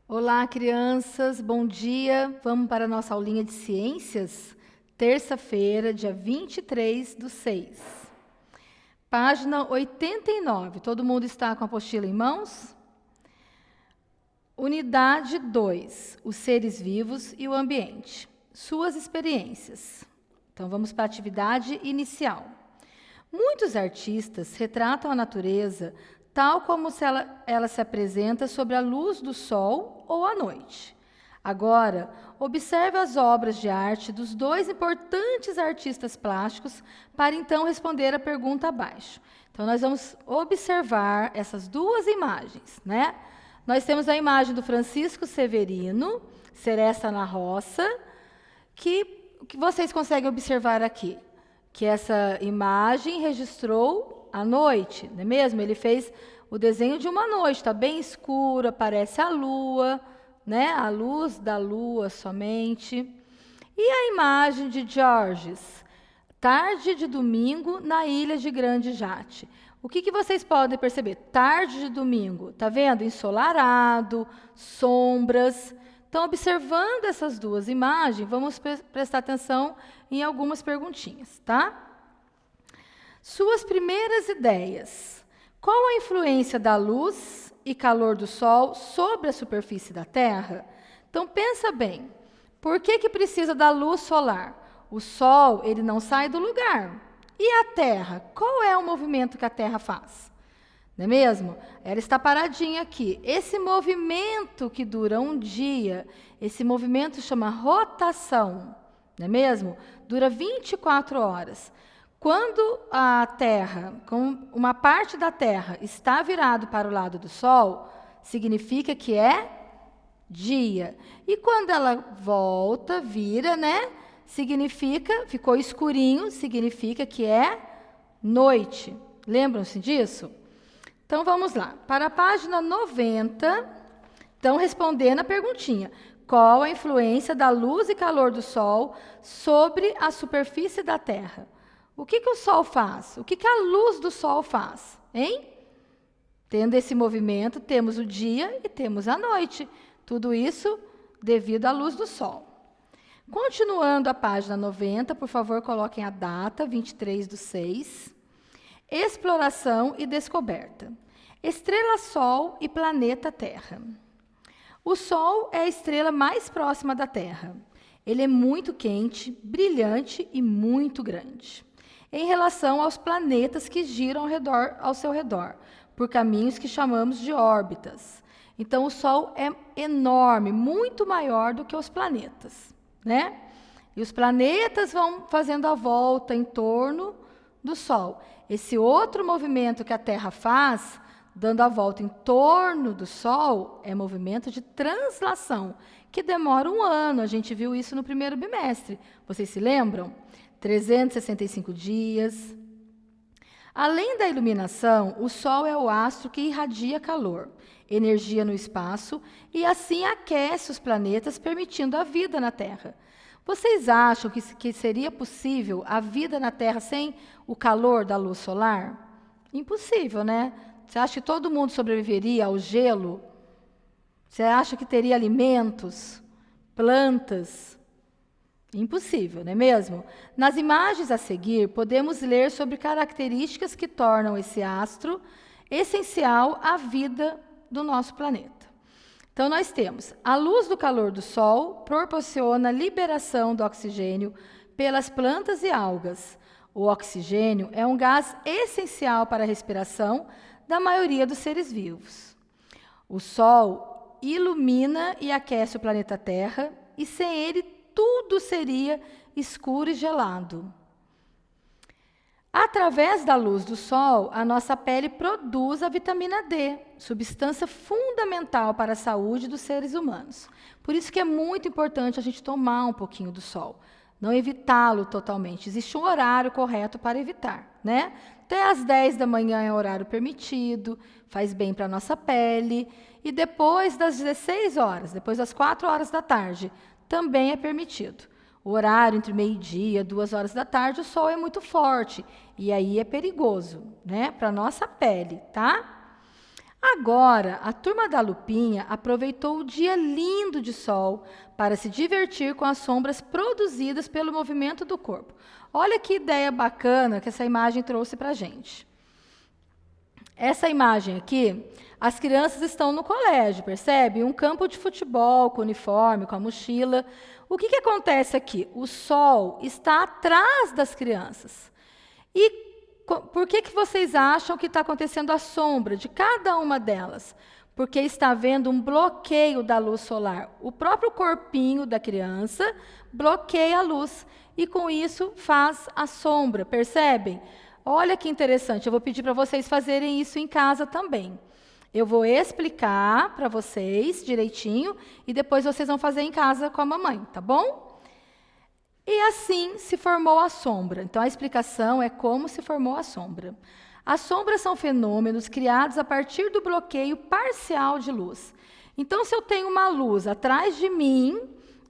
Olá, crianças, bom dia. Vamos para a nossa aulinha de ciências? Terça-feira, dia 23/6. Página 89. Todo mundo está com a apostila em mãos? Unidade 2. Os seres vivos e o ambiente. Suas experiências. Então, vamos para a atividade inicial. Muitos artistas retratam a natureza tal como se ela se apresenta sob a luz do sol ou à noite. Agora, observe as obras de arte dos dois importantes artistas plásticos para então responder a pergunta abaixo. Então, nós vamos observar essas duas imagens, né? Nós temos a imagem do Francisco Severino, Seresta na Roça, que vocês conseguem observar aqui? Que essa imagem registrou a noite, não é mesmo? Ele fez o desenho de uma noite, está bem escuro, aparece a lua, né? A luz da lua somente. E a imagem de Georges, tarde de domingo na ilha de Grande Jatte. O que vocês podem perceber? Tarde de domingo, tá vendo? Ensolarado, sombras. Então, observando essas duas imagens, vamos prestar atenção em algumas perguntinhas, tá? Suas primeiras ideias. Qual a influência da luz e calor do Sol sobre a superfície da Terra? Então, pensa bem. Por que precisa da luz solar? O Sol, ele não sai do lugar. E a Terra? Qual é o movimento que a Terra faz? Não é mesmo? Ela está paradinha aqui. Esse movimento que dura um dia, esse movimento chama rotação, não é mesmo? Dura 24 horas. Quando a Terra, com uma parte da Terra está virado para o lado do Sol, significa que é dia. E quando ela volta, vira, né? Significa, ficou escurinho, significa que é noite. Lembram-se disso? Então, vamos lá. Para a página 90, então, respondendo a perguntinha. Qual a influência da luz e calor do Sol sobre a superfície da Terra? O que o Sol faz? O que a luz do Sol faz? Hein? Tendo esse movimento, temos o dia e temos a noite. Tudo isso devido à luz do Sol. Continuando a página 90, por favor, coloquem a data, 23/6. Exploração e descoberta. Estrela-Sol e planeta Terra. O Sol é a estrela mais próxima da Terra. Ele é muito quente, brilhante e muito grande. Em relação aos planetas que giram ao seu redor, por caminhos que chamamos de órbitas. Então, o Sol é enorme, muito maior do que os planetas, né? E os planetas vão fazendo a volta em torno do Sol. Esse outro movimento que a Terra faz, dando a volta em torno do Sol, é movimento de translação, que demora 1 ano. A gente viu isso no primeiro bimestre. Vocês se lembram? 365 dias. Além da iluminação, o Sol é o astro que irradia calor, energia no espaço e assim aquece os planetas, permitindo a vida na Terra. Vocês acham que seria possível a vida na Terra sem o calor da luz solar? Impossível, né? Você acha que todo mundo sobreviveria ao gelo? Você acha que teria alimentos, plantas? Impossível, não é mesmo? Nas imagens a seguir, podemos ler sobre características que tornam esse astro essencial à vida do nosso planeta. Então, nós temos a luz do calor do Sol proporciona liberação do oxigênio pelas plantas e algas. O oxigênio é um gás essencial para a respiração da maioria dos seres vivos. O Sol ilumina e aquece o planeta Terra, e sem ele tudo seria escuro e gelado. Através da luz do Sol, a nossa pele produz a vitamina D, substância fundamental para a saúde dos seres humanos. Por isso que é muito importante a gente tomar um pouquinho do Sol, não evitá-lo totalmente. Existe um horário correto para evitar, né? Até às 10 da manhã é o horário permitido, faz bem para a nossa pele. E depois das 16 horas, depois das 4 horas da tarde, também é permitido. O horário entre meio-dia e 2 horas da tarde, o sol é muito forte. E aí é perigoso, né? Para a nossa pele, tá? Agora, a turma da Lupinha aproveitou o dia lindo de sol para se divertir com as sombras produzidas pelo movimento do corpo. Olha que ideia bacana que essa imagem trouxe para a gente. Essa imagem aqui, as crianças estão no colégio, percebe? Um campo de futebol, com uniforme, com a mochila. O que acontece aqui? O sol está atrás das crianças. E por que vocês acham que está acontecendo a sombra de cada uma delas? Porque está havendo um bloqueio da luz solar. O próprio corpinho da criança bloqueia a luz e, com isso, faz a sombra, percebem? Olha que interessante, eu vou pedir para vocês fazerem isso em casa também. Eu vou explicar para vocês direitinho e depois vocês vão fazer em casa com a mamãe, tá bom? E assim se formou a sombra. Então, a explicação é como se formou a sombra. As sombras são fenômenos criados a partir do bloqueio parcial de luz. Então, se eu tenho uma luz atrás de mim,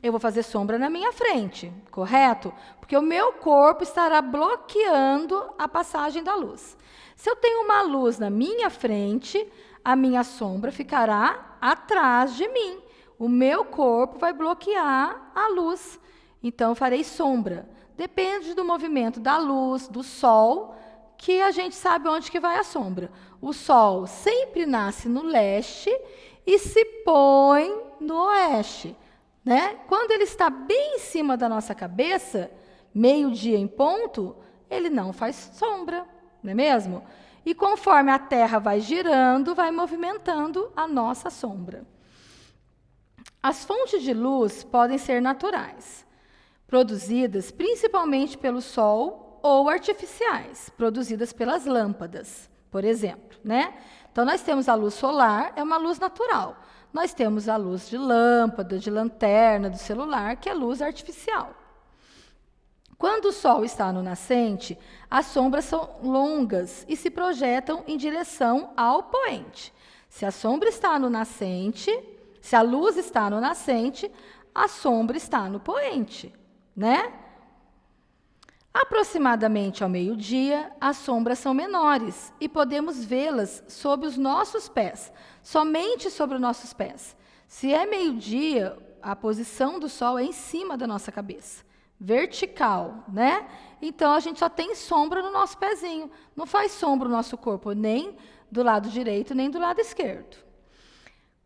eu vou fazer sombra na minha frente, correto? Porque o meu corpo estará bloqueando a passagem da luz. Se eu tenho uma luz na minha frente, a minha sombra ficará atrás de mim. O meu corpo vai bloquear a luz. Então, eu farei sombra. Depende do movimento da luz, do sol, que a gente sabe onde que vai a sombra. O sol sempre nasce no leste e se põe no oeste, né? Quando ele está bem em cima da nossa cabeça, meio-dia em ponto, ele não faz sombra, não é mesmo? E conforme a Terra vai girando, vai movimentando a nossa sombra. As fontes de luz podem ser naturais, produzidas principalmente pelo sol, ou artificiais, produzidas pelas lâmpadas, por exemplo, né? Então, nós temos a luz solar, é uma luz natural. Nós temos a luz de lâmpada, de lanterna, do celular, que é luz artificial. Quando o sol está no nascente, as sombras são longas e se projetam em direção ao poente. Se a sombra está no nascente, se a luz está no nascente, a sombra está no poente, né? Aproximadamente ao meio-dia, as sombras são menores e podemos vê-las sob os nossos pés, somente sobre os nossos pés. Se é meio-dia, a posição do sol é em cima da nossa cabeça, vertical, né? Então, a gente só tem sombra no nosso pezinho, não faz sombra no nosso corpo, nem do lado direito, nem do lado esquerdo.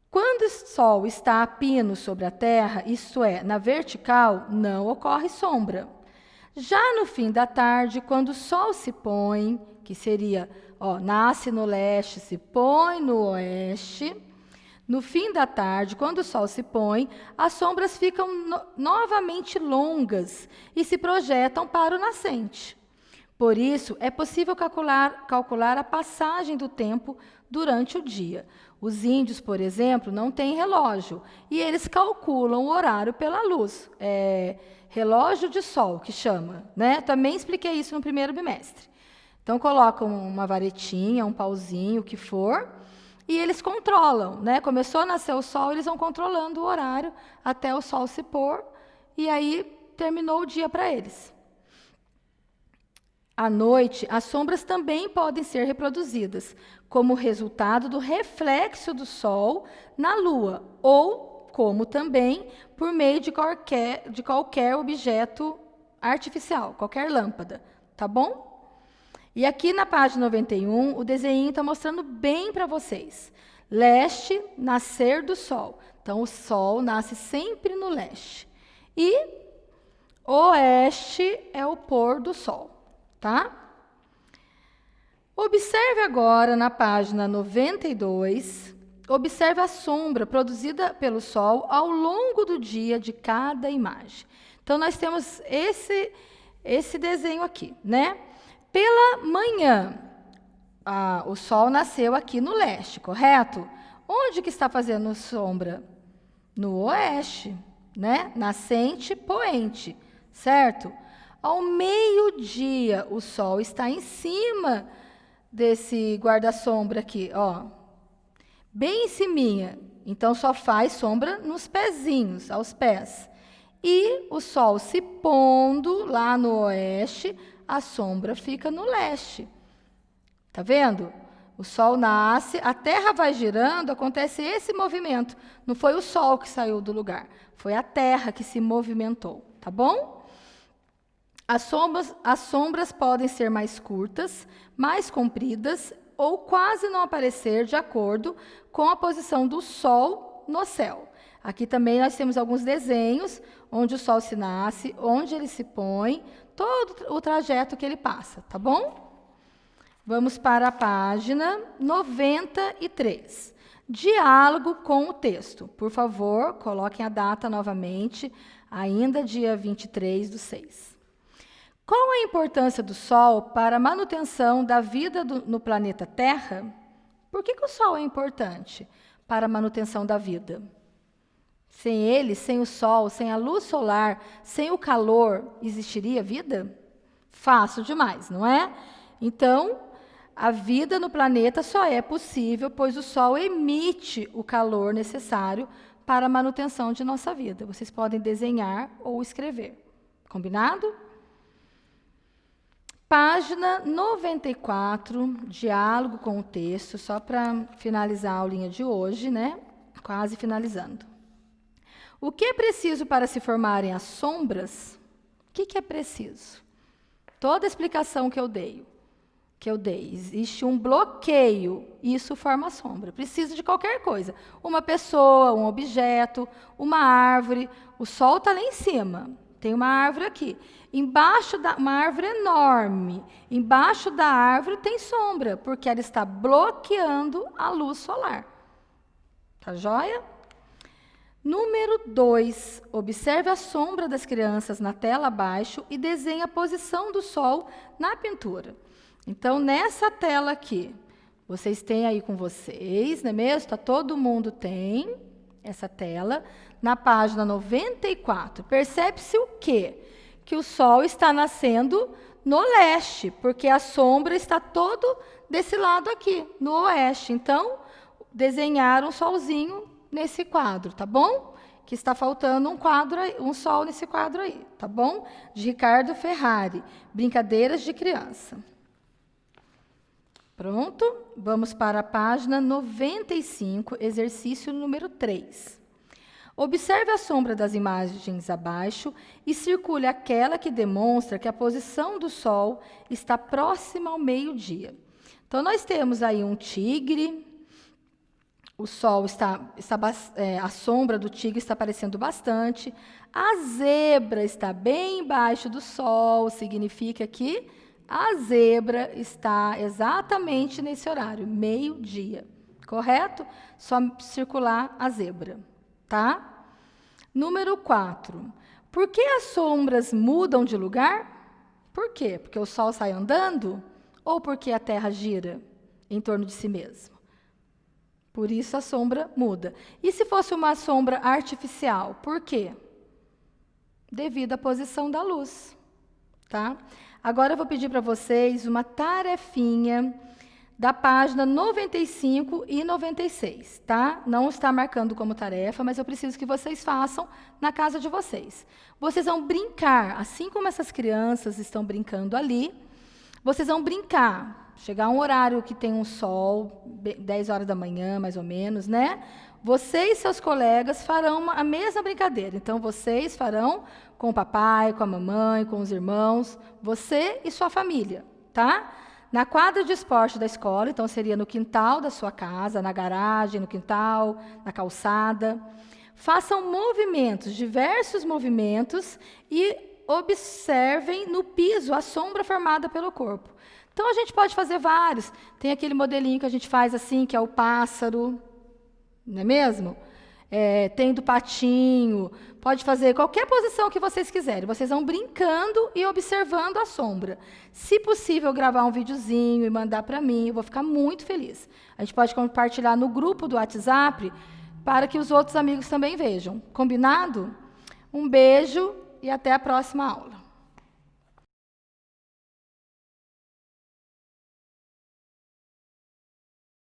Quando o sol está a pino sobre a terra, isto é, na vertical, não ocorre sombra. Já no fim da tarde, quando o sol se põe, que seria, nasce no leste, se põe no oeste, no fim da tarde, quando o sol se põe, as sombras ficam novamente longas e se projetam para o nascente. Por isso, é possível calcular a passagem do tempo durante o dia. Os índios, por exemplo, não têm relógio e eles calculam o horário pela luz. Relógio de sol, que chama, né? Também expliquei isso no primeiro bimestre. Então, colocam uma varetinha, um pauzinho, o que for, e eles controlam, né? Começou a nascer o sol, eles vão controlando o horário até o sol se pôr, e aí terminou o dia para eles. À noite, as sombras também podem ser reproduzidas, como resultado do reflexo do sol na lua, ou como também por meio de qualquer objeto artificial, qualquer lâmpada, tá bom? E aqui na página 91, o desenho está mostrando bem para vocês. Leste, nascer do sol. Então, o sol nasce sempre no leste. E oeste é o pôr do sol, tá? Observe agora na página 92, observe a sombra produzida pelo sol ao longo do dia de cada imagem. Então, nós temos esse desenho aqui, né? Pela manhã, o sol nasceu aqui no leste, correto? Onde que está fazendo sombra? No oeste, né? Nascente, poente, certo? Ao meio-dia, o sol está em cima desse guarda-sombra aqui, bem em ciminha. Então, só faz sombra nos pezinhos, aos pés. E o sol se pondo lá no oeste, a sombra fica no leste. Tá vendo? O Sol nasce, a Terra vai girando, acontece esse movimento. Não foi o Sol que saiu do lugar, foi a Terra que se movimentou, tá bom? As sombras podem ser mais curtas, mais compridas ou quase não aparecer de acordo com a posição do Sol no céu. Aqui também nós temos alguns desenhos onde o Sol se nasce, onde ele se põe, todo o trajeto que ele passa, tá bom? Vamos para a página 93. Diálogo com o texto. Por favor, coloquem a data novamente, ainda dia 23/6. Qual a importância do Sol para a manutenção da vida no planeta Terra? Por que o Sol é importante para a manutenção da vida? Sem ele, sem o Sol, sem a luz solar, sem o calor, existiria vida? Fácil demais, não é? Então, a vida no planeta só é possível pois o Sol emite o calor necessário para a manutenção de nossa vida. Vocês podem desenhar ou escrever. Combinado? Página 94, diálogo com o texto, só para finalizar a aulinha de hoje, né? Quase finalizando. O que é preciso para se formarem as sombras? O que é preciso? Toda a explicação que eu dei, existe um bloqueio, isso forma a sombra. Precisa de qualquer coisa. Uma pessoa, um objeto, uma árvore. O Sol está lá em cima. Tem uma árvore aqui. Uma árvore enorme. Embaixo da árvore tem sombra, porque ela está bloqueando a luz solar. Tá joia? Número 2. Observe a sombra das crianças na tela abaixo e desenhe a posição do Sol na pintura. Então, nessa tela aqui, vocês têm aí com vocês, não é mesmo? Todo mundo tem essa tela. Na página 94, percebe-se o quê? Que o Sol está nascendo no leste, porque a sombra está todo desse lado aqui, no oeste. Então, desenharam um solzinho nesse quadro, tá bom? Que está faltando um sol nesse quadro aí, tá bom? De Ricardo Ferrari, Brincadeiras de Criança. Pronto? Vamos para a página 95, exercício número 3. Observe a sombra das imagens abaixo e circule aquela que demonstra que a posição do Sol está próxima ao meio-dia. Então, nós temos aí um tigre. O Sol a sombra do tigre está aparecendo bastante. A zebra está bem embaixo do Sol, significa que a zebra está exatamente nesse horário, meio-dia. Correto? Só circular a zebra, tá? Número 4. Por que as sombras mudam de lugar? Por quê? Porque o Sol sai andando? Ou porque a Terra gira em torno de si mesma? Por isso a sombra muda. E se fosse uma sombra artificial? Por quê? Devido à posição da luz, tá? Agora eu vou pedir para vocês uma tarefinha da página 95 e 96, tá? Não está marcando como tarefa, mas eu preciso que vocês façam na casa de vocês. Vocês vão brincar, assim como essas crianças estão brincando ali, vocês vão brincar. Chegar um horário que tem um sol, 10 horas da manhã, mais ou menos, né? Você e seus colegas farão a mesma brincadeira. Então, vocês farão com o papai, com a mamãe, com os irmãos, você e sua família, tá? Na quadra de esporte da escola, então seria no quintal da sua casa, na garagem, no quintal, na calçada. Façam movimentos, diversos movimentos, e observem no piso a sombra formada pelo corpo. Então, a gente pode fazer vários. Tem aquele modelinho que a gente faz assim, que é o pássaro, não é mesmo? Tem do patinho. Pode fazer qualquer posição que vocês quiserem. Vocês vão brincando e observando a sombra. Se possível, gravar um videozinho e mandar para mim, eu vou ficar muito feliz. A gente pode compartilhar no grupo do WhatsApp para que os outros amigos também vejam. Combinado? Um beijo e até a próxima aula.